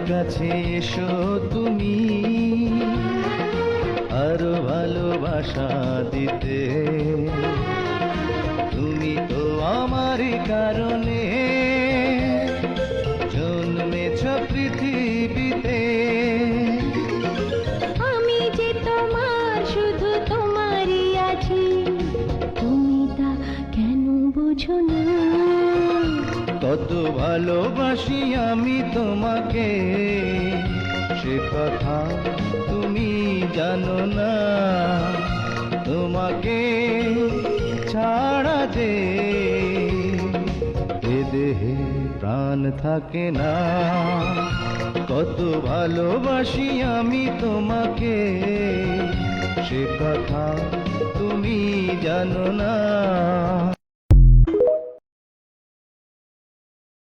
কাছে এসো তুমি, আরো ভালোবাসা দিতে। তুমি তো আমার কারণে জন্মেছ পৃথিবীতে। আমি যে তোমার, শুধু তোমারই আছি, তুমি তা কেন বোঝো না? কত ভালোবাসি আমি তোমাকে, সে কথা তুমি জানো না। তোমাকে ছাড়া যে এ দেহে প্রাণ থাকে না। কত ভালোবাসি আমি তোমাকে, সে কথা তুমি জানো না।